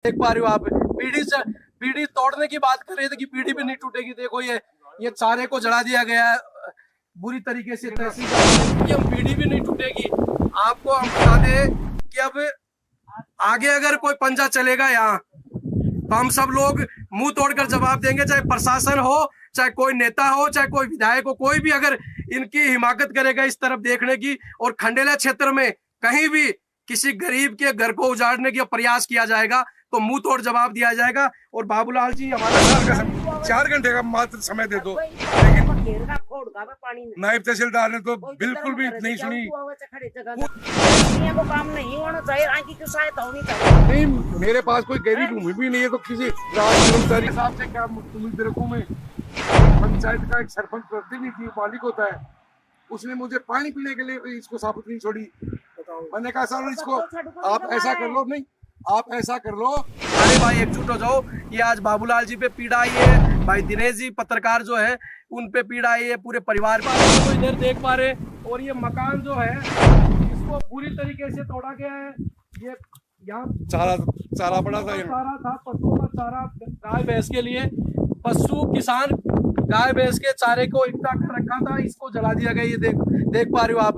देख पा रहे हो आप, पीढ़ी तोड़ने की बात कर रहे थे कि पीढ़ी भी नहीं टूटेगी। देखो ये चारे को जला दिया गया है बुरी तरीके से, तहसील कि हम पीढ़ी भी नहीं टूटेगी। आपको हम बता दें कि अब आगे अगर कोई पंजा चलेगा यहाँ तो हम सब लोग मुंह तोड़कर जवाब देंगे, चाहे प्रशासन हो, चाहे कोई नेता हो, चाहे कोई विधायक हो, कोई भी अगर इनकी हिमाकत करेगा इस तरफ देखने की और खंडेला क्षेत्र में कहीं भी किसी गरीब के घर को उजाड़ने का प्रयास किया जाएगा तो मुंह तोड़ जवाब दिया जाएगा। और बाबूलाल जी हमारा 4 घंटे का मात्र समय दे दो, लेकिन नायब तहसीलदार ने तो बिल्कुल भी नहीं सुनी। नहीं, मेरे पास कोई गहरी भूमि भी नहीं है, तो किसी राज कर्मचारी साहब से क्या उम्मीद रखूं मैं? पंचायत का एक सरपंच प्रतिनिधि मालिक होता है, उसने मुझे पानी पीने के लिए इसको साबुत नहीं छोड़ी। मैंने कहा सर इसको आप ऐसा कर लो, नहीं आप ऐसा कर लो, अरे भाई एकजुट हो जाओ। ये आज बाबूलाल जी पे पीड़ा आई है, भाई दिनेश जी पत्रकार जो है उन पे पीड़ा आई है, पूरे परिवार पर तो इधर देख पा रहे। और ये मकान जो है इसको पूरी तरीके से तोड़ा गया है। ये यहाँ चारा पड़ा था, चारा था, पशुओं का चारा, गाय भैंस के लिए। पशु किसान गाय भैंस के चारे को इकट्ठा कर रखा था, इसको जला दिया गया। ये देख पा रहे हो आप,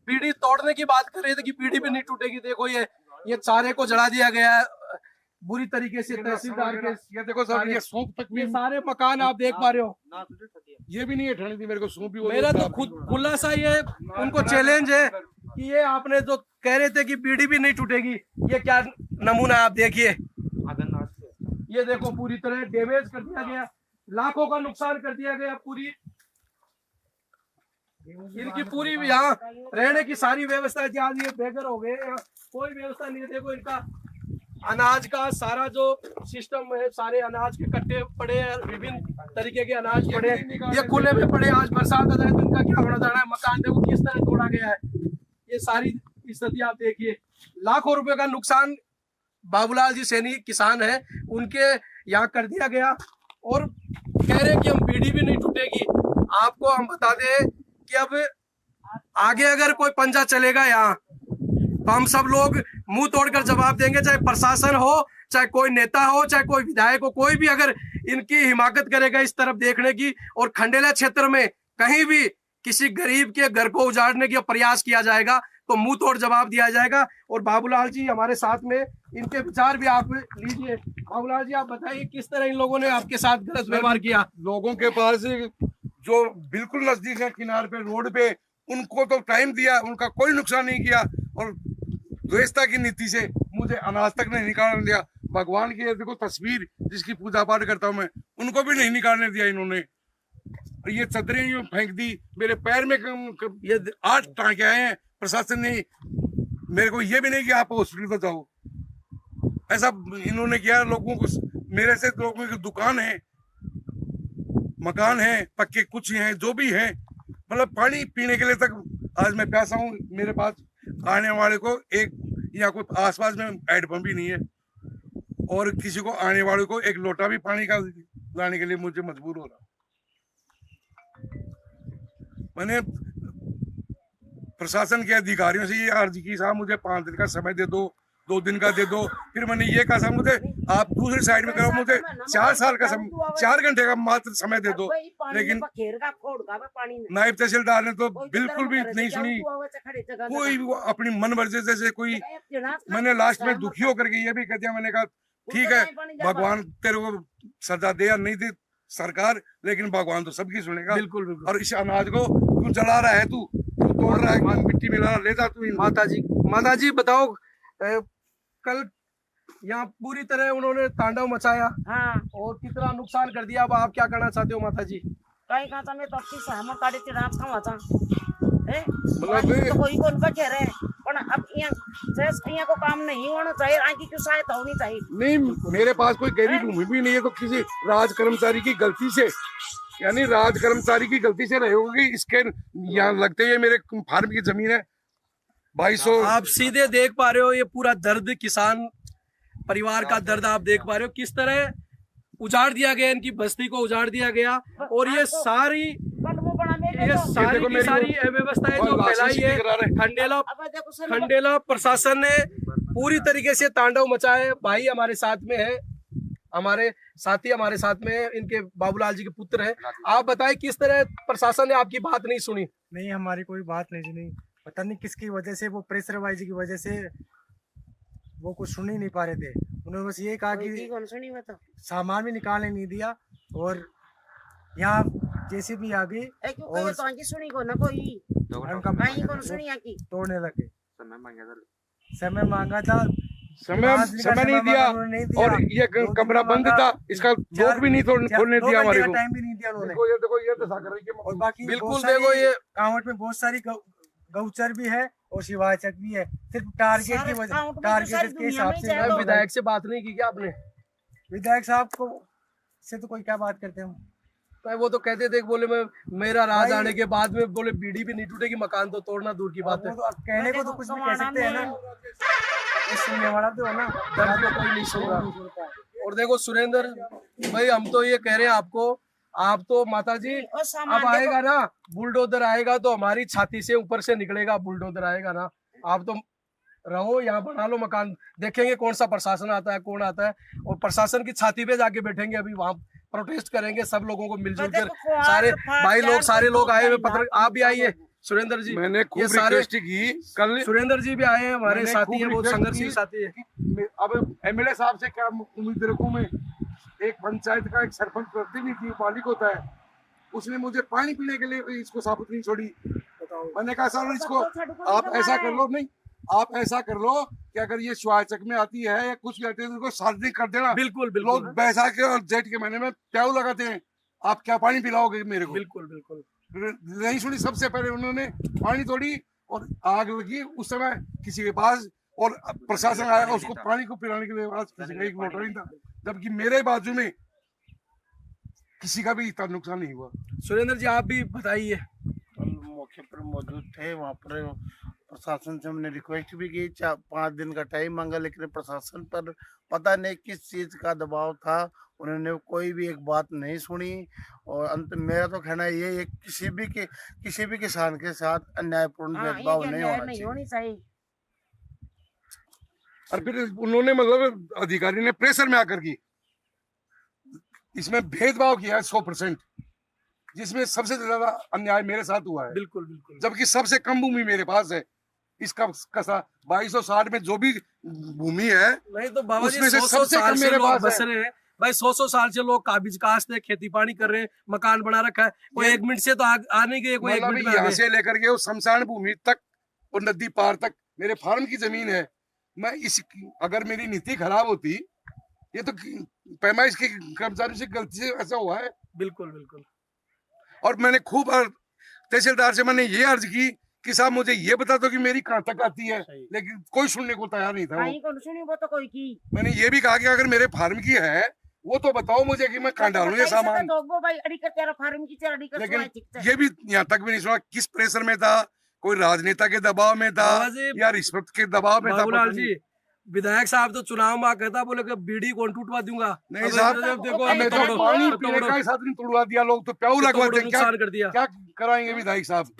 पीढ़ी तोड़ने की बात कर रहे थे कि पीढ़ी भी नहीं टूटेगी। देखो ये चारे को जला दिया गया है बुरी तरीके से, तहसीलदार के। ये देखो सर, ये सूंप तक भी, ये सारे मकान आप देख पा रहे हो, ये भी नहीं हटानी थी मेरे को सूंप भी। मेरा तो खुद खुलासा ये उनको चैलेंज है कि ये आपने जो कह रहे थे कि पीढ़ी भी नहीं टूटेगी, ये क्या नमूना है आप देखिए। ये देखो पूरी तरह डैमेज कर दिया गया, लाखों का नुकसान कर दिया गया। पूरी इनकी पूरी यहाँ रहने की सारी व्यवस्था थी, आज ये बेघर हो गए, यहाँ कोई व्यवस्था नहीं है। देखो इनका अनाज का सारा जो सिस्टम है, सारे अनाज के कट्टे पड़े हैं, विभिन्न तरीके के अनाज पड़े, ये खुले में पड़े। आज बरसात आ जाए तो इनका क्या होना जाना है। मकान देखो किस तरह तोड़ा गया है, ये सारी स्थिति आप देखिए। लाखों रुपए का नुकसान बाबूलाल जी सैनी किसान है उनके यहाँ कर दिया गया और कह रहे हैं कि हम पीढ़ी भी नहीं टूटेगी। आपको हम बता दें कि अब आगे अगर कोई पंजा चलेगा यहाँ तो हम सब लोग मुंह तोड़कर जवाब देंगे, चाहे प्रशासन हो, चाहे कोई नेता हो, चाहे कोई विधायक हो, कोई भी अगर इनकी हिमाकत करेगा इस तरफ देखने की और खंडेला क्षेत्र में कहीं भी किसी गरीब के घर को उजाड़ने का प्रयास किया जाएगा तो मुंह तोड़ जवाब दिया जाएगा। और बाबूलाल जी हमारे साथ में, इनके विचार भी आप लीजिए। बाबूलाल जी आप बताइए किस तरह इन लोगों ने आपके साथ गलत व्यवहार किया। लोगों के पास जो बिल्कुल नजदीक है किनारे पे, रोड पे, उनको तो टाइम दिया, उनका कोई नुकसान नहीं किया और द्वेषता की नीति से मुझे अनाज तक नहीं निकालने दिया। भगवान की देखो तस्वीर जिसकी पूजा पाठ करता हूँ मैं, उनको भी नहीं निकालने दिया इन्होंने। ये चदरें यूं फेंक दी, मेरे पैर में ये 8 टांके आए हैं। प्रशासन ने मेरे को ये भी नहीं कि आप हॉस्पिटल तो जाओ, ऐसा इन्होंने किया। लोगों को, मेरे से लोगों की दुकान है, मकान है, पक्के कुछ हैं, जो भी हैं, मतलब पानी पीने के लिए तक आज मैं प्यासा हूँ। मेरे पास आने वाले को एक यहाँ कोई आसपास में हैंडपंप भी नहीं है और किसी को आने वाले को एक लोटा भी पानी का लाने के लिए मुझे मजबूर हो रहा। मैंने प्रशासन के अधिकारियों से ये अर्जी की, साहब मुझे 5 दिन का समय दे दो, 2 दिन का दे दो। फिर मैंने ये कहा साहब मुझे आप दूसरी साइड में करो, मुझे 4 साल का समय, 4 घंटे का मात्र समय दे दो, लेकिन नायब तहसीलदार ने तो बिल्कुल भी नहीं सुनी। कोई अपनी मन मर्जी से कोई, मैंने लास्ट में दुखी होकर के ये भी कह दिया, मैंने कहा ठीक है भगवान तेरे को सजा दे या नहीं दे सरकार, लेकिन भगवान तो सबकी सुनेगा। बिल्कुल बिल्कुल। और इस अनाज को तू जला रहा है, तू तोड़ रहा है, मिट्टी मिला रहा, ले जा तू। माता जी बताओ, कल यहाँ पूरी तरह उन्होंने तांडव मचाया, हाँ, और कितना नुकसान कर दिया। अब आप क्या कहना चाहते हो माता जी? काही कहता मैं तो अपनी सहमत काढे ते रात का वाचा तो कोई कौन का कह रहे हैं, पर अब यहाँ को काम नहीं होना चाहिए, आगे की सहायता होनी चाहिए। नहीं, मेरे पास कोई गहरी भूमि भी नहीं है, तो किसी राज कर्मचारी की गलती से, यानी राज कर्मचारी की गलती से रहे होगी। इसके यहाँ लगते ही मेरे फार्म की जमीन है 2200। आप सीधे देख पा रहे हो ये पूरा दर्द, किसान परिवार का दर्द आप देख पा रहे हो, किस तरह उजाड़ दिया गया, इनकी बस्ती को उजाड़ दिया गया। और ये सारी की सारी अव्यवस्थाएं जो फैलाई है खंडेला प्रशासन ने पूरी तरीके से तांडव मचा है। भाई हमारे साथ में है, हमारे साथी हमारे साथ में है, इनके बाबूलाल जी के पुत्र है। आप बताएं किस तरह प्रशासन ने आपकी बात नहीं सुनी? नहीं, हमारी कोई बात नहीं सुनी। पता नहीं किसकी वजह से, वो प्रेशरबाजी की वजह से वो कुछ सुन ही नहीं पा रहे थे। उन्होंने बस ये कहा कि कौन सुनी बता, सामान भी निकालने नहीं दिया और यहाँ जेसीबी आ गई और तो आंकी सुनी को ना कोई आई कौन सुनी आंकी तोड़ने लगे। समय मांगा था, समय नहीं दिया और ये कमरा बंद था, इसका लॉक भी नहीं खोलने दिया हमारे को, टाइम भी नहीं दिया उन्होंने। देखो ये दशा कर रही है। और बाकी बिल्कुल देखो ये कांवट में बहुत सारी गौचर भी है और शिवाचक भी है। सिर्फ टारगेट की वजह, टारगेट के हिसाब से। विधायक से बात नहीं की क्या आपने? विधायक साहब को से तो कोई क्या बात करते हैं। तो वो तो कहते थे, बोले मैं मेरा राज आने के बाद में बोले बीड़ी भी नहीं टूटेगी, मकान तो तोड़ना दूर की बात है। तो कहने को तो कुछ भी कह सकते हैं ना, सुनने वाला तो है ना, दर्द तो कोई नहीं सुन रहा। और देखो सुरेंद्र भाई, हम तो ये कह रहे हैं आपको, आप तो माता जी अब आएगा ना बुलडोजर आएगा तो हमारी छाती से ऊपर से निकलेगा बुलडोजर आएगा ना। आप तो रहो यहाँ, बना लो मकान, देखेंगे कौन सा प्रशासन आता है कौन आता है, और प्रशासन की छाती पे जाके बैठेंगे। अभी वहाँ प्रोटेस्ट करेंगे सब लोगों को मिलजुल कर, सारे भाई लोग सारे लोग आए हुए, पत्र आप भी आइए सुरेंद्र जी। मैंने खूब रिक्वेस्ट की कल, सुरेंद्र जी भी आए हैं, हमारे साथी हैं, बहुत संघर्षी साथी है। अब एमएलए साहब से क्या उम्मीद रखूं मैं? एक पंचायत का एक सरपंच प्रतिनिधि मालिक होता है, उसने मुझे पानी पीने के लिए इसको साबुत नहीं छोड़ी। मैंने कहा सर इसको आप ऐसा कर लो, नहीं आप ऐसा कर लो कि अगर ये स्वाचक में आती है या कुछ भी आती है तो उसको सार्वजनिक कर देना। बिल्कुल बिल्कुल, लोग बैसाख के और जेठ के महीने में प्याऊ लगाते हैं, आप क्या पानी पिलाओगे मेरे को? बिल्कुल बिल्कुल नहीं सुनी। सबसे पहले उन्होंने पानी तोड़ी और आग लगी उस समय किसी के पास, और प्रशासन आया उसको पानी को पिलाने के लिए किसी का एक लोटा नहीं था, जबकि मेरे बाजू में किसी का भी इतना नुकसान नहीं हुआ। सुरेंद्र जी आप भी बताइए। मौके पर मौजूद थे, वहाँ पर प्रशासन से हमने रिक्वेस्ट भी की, 5 दिन का टाइम मांगा, लेकिन प्रशासन पर पता नहीं किस चीज़ का दबाव था, उन्होंने कोई भी एक बात नहीं सुनी। और अंत मेरा तो कहना ये है किसी भी किसान के साथ अन्यायपूर्ण भेदभाव नहीं होना चाहिए। और फिर उन्होंने मतलब अधिकारी ने प्रेशर में आकर की इसमें भेदभाव किया है 100%, जिसमें सबसे ज्यादा अन्याय मेरे साथ हुआ है। बिल्कुल बिल्कुल, जबकि सबसे कम भूमि मेरे पास है। इसका कसा 2260 में जो भी भूमि है, नहीं तो बाबा जी उसमें से 100 सबसे साल कम से मेरे लोग पास बस है। रहे हैं भाई, 100 साल से लोग काबिज काश्त है, खेती पानी कर रहे हैं, मकान बना रखा है। कोई 1 मिनट से तो आने के कोई 1 मिनट में यहाँ से लेकर के उस शमशान भूमि तक और नदी पार तक मेरे फार्म की जमीन है। मैं इस अगर मेरी नीति खराब होती, ये तो पैमाइश के कर्मचारी से गलती से ऐसा हुआ है। बिल्कुल बिल्कुल, और मैंने खूब तहसीलदार से मैंने ये अर्ज की कि साहब मुझे ये बता दो कि मेरी कहाँ तक आती है, लेकिन कोई सुनने को तैयार नहीं था। वो तो कोई की मैंने ये भी कहा कि अगर मेरे फार्म की है वो तो बताओ मुझे कि मैं कहाँ डालूं ये सामान, लेकिन ये भी यहाँ तक भी नहीं सुना। किस प्रेशर में था? कोई राजनेता के दबाव में था या रिश्वत के दबाव में था? बाबूलाल जी, विधायक साहब तो चुनाव में कहता, बोले कि बीड़ी कौन टूटवा दूंगा। नहीं साहब, देखो हमें तो पानी पीने का ही साधन तोड़वा दिया, लोग तो प्याऊ लगवाते हैं। नुकसान कर दिया, क्या कराएंगे विधायक साहब?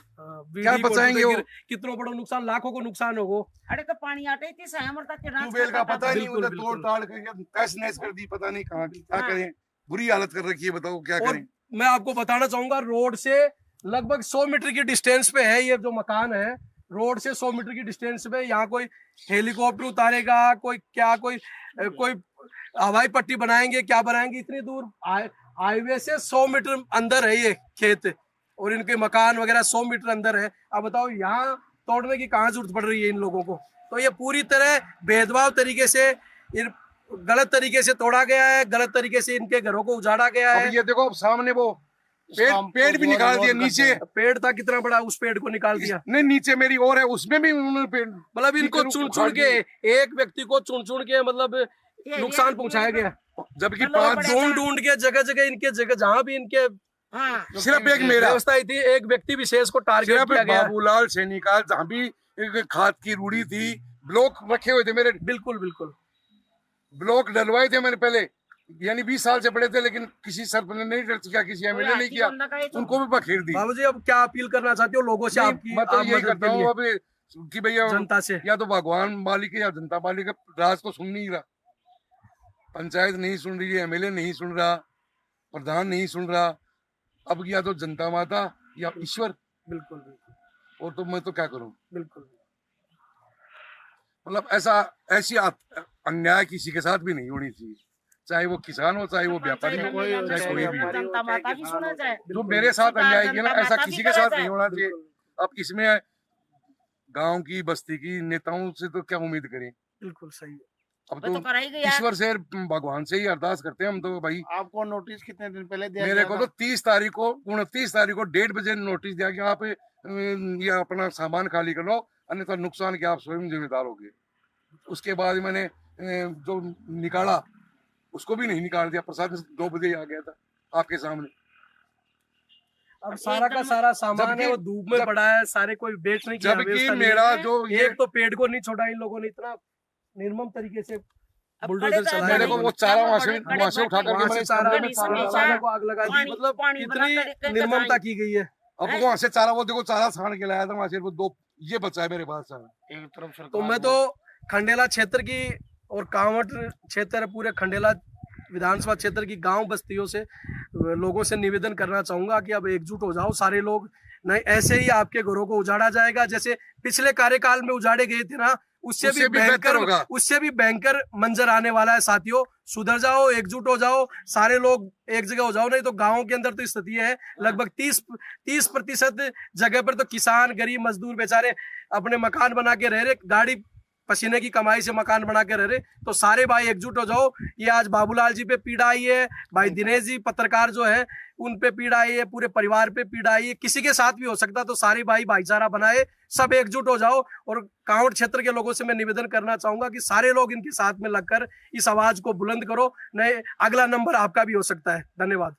क्या बचाएंगे वो? कितना बड़ा नुकसान, लाखों को नुकसान होगा। अरे तो पानी आते ही ट्यूबवेल का पता ही नहीं, उधर तोड़ ताड़ करके तहस नहस कर दी, पता नहीं कहाँ क्या करें। बुरी हालत कर रखी है, बताओ क्या करें। मैं आपको बताना चाहूंगा, रोड से लगभग 100 मीटर की डिस्टेंस पे है ये जो मकान है। रोड से 100 मीटर की डिस्टेंस पे यहाँ कोई हेलीकॉप्टर उतारेगा, कोई क्या, कोई हवाई पट्टी बनाएंगे, क्या बनाएंगे? इतनी दूर हाईवे से 100 मीटर अंदर है ये खेत, और इनके मकान वगैरह 100 मीटर अंदर है। अब बताओ यहाँ तोड़ने की कहाँ जरूरत पड़ रही है इन लोगों को? तो ये पूरी तरह भेदभाव तरीके से, गलत तरीके से तोड़ा गया है, गलत तरीके से इनके घरों को उजाड़ा गया है। ये देखो सामने वो पेड़ भी निकाल दिया, नीचे पेड़ था कितना बड़ा, उस पेड़ को निकाल दिया। नहीं, नीचे मेरी और है, उसमें भी उन्होंने पेड़, मतलब इनको चुन चुन के, एक व्यक्ति को चुन चुन के मतलब नुकसान पहुंचाया गया। जबकि 5 ढूंढ के जगह इनके जगह जहाँ भी इनके सिर्फ एक मेरा व्यवस्था थी, एक व्यक्ति विशेष को टारगेट किया गया। बाबूलाल सैनी का जहाँ भी खाद की रूढ़ी थी, ब्लॉक रखे हुए थे मेरे। बिल्कुल बिल्कुल, ब्लॉक डलवाए थे मैंने पहले, यानी 20 साल से पड़े थे, लेकिन किसी सरपंच ने नहीं किया, किसी एमएलए नहीं किया, उनको भी बखेर दी। बाबू जी अब क्या अपील करना चाहते हो लोगों से? आपकी मैं तो यही करता हूँ, अब कि भैया जनता से। या तो भगवान मालिक है या जनता मालिक है, राज तो सुन नहीं रहा, पंचायत नहीं सुन रही है, एमएलए नहीं सुन रहा, प्रधान नहीं सुन रहा, अब या तो जनता माता या ईश्वर, बिल्कुल बिल्कुल और तो मैं तो क्या करूं। बिल्कुल। मतलब ऐसी अन्याय किसी के साथ भी नहीं होनी चाहिए, चाहे वो किसान हो, चाहे वो व्यापारी हो, चाहे कोई भी हो। जनता माता भी सुना जाए। जो मेरे साथ अन्याय किया ना, जनता ऐसा माता किसी भी के करा साथ जाए। नहीं होना चाहिए। अब इसमें गांव की बस्ती की नेताओं से तो क्या उम्मीद करें, बिल्कुल सही है। अब वो तो करा ही गया। ईश्वर से भगवान से ही अरदास करते हैं हम तो भाई। आपको नोटिस कितने दिन पहले दिया मेरे गया को था? तो 29 तारीख को 1:30 बजे नोटिस दिया कि आप ये अपना सामान खाली कर लो, अन्यथा नुकसान के आप स्वयं जिम्मेदार होगे। उसके बाद मैंने जो निकाला उसको भी नहीं निकाल दिया, प्रशासन 2 बजे ही आ गया था आपके सामने। अब सारा का सारा सामान है वो धूप में पड़ा है, सारे कोई बेचने की जबकि व्यवस्था नहीं मेरा है। जो ये एक तो पेड़ को नहीं छोड़ा इन लोगों ने, इतना निर्मम तरीके से बुलडोजर चलाया। मेरे को वो चारा वहां से उठा करके वहां से मैंने चारा कमरे में चारा को आग लगा दी, मतलब कितनी निर्ममता की गई है। अब वहां से चारा, वो देखो चारा छान के लाया था वहां से, वो 2 ये बचा है मेरे पास सारा। एक तरफ सरकार तो मैं तो खंडेला क्षेत्र की और कांवट क्षेत्र, पूरे खंडेला विधानसभा क्षेत्र की गांव बस्तियों से लोगों से निवेदन करना चाहूंगा कि अब एकजुट हो जाओ सारे लोग। नहीं ऐसे ही आपके घरों को उजाड़ा जाएगा, जैसे पिछले कार्यकाल में उजाड़े गए थे ना, उससे भी बेहतर होगा, उससे भी भयंकर मंजर आने वाला है। साथियों सुधर जाओ, एकजुट हो जाओ, सारे लोग एक जगह हो जाओ। नहीं तो गाँव के अंदर तो स्थिति है लगभग 30% जगह पर तो किसान गरीब मजदूर बेचारे अपने मकान बना के रह रहे, गाड़ी पसीने की कमाई से मकान बना के रह रहे। तो सारे भाई एकजुट हो जाओ। ये आज बाबूलाल जी पे पीड़ा आई है, भाई दिनेश जी पत्रकार जो है उन पे पीड़ा आई है, पूरे परिवार पे पीड़ा आई है, किसी के साथ भी हो सकता। तो सारे भाई भाईचारा बनाए, सब एकजुट हो जाओ। और कांवड़ क्षेत्र के लोगों से मैं निवेदन करना चाहूंगा कि सारे लोग इनके साथ में लगकर इस आवाज को बुलंद करो, नहीं अगला नंबर आपका भी हो सकता है। धन्यवाद।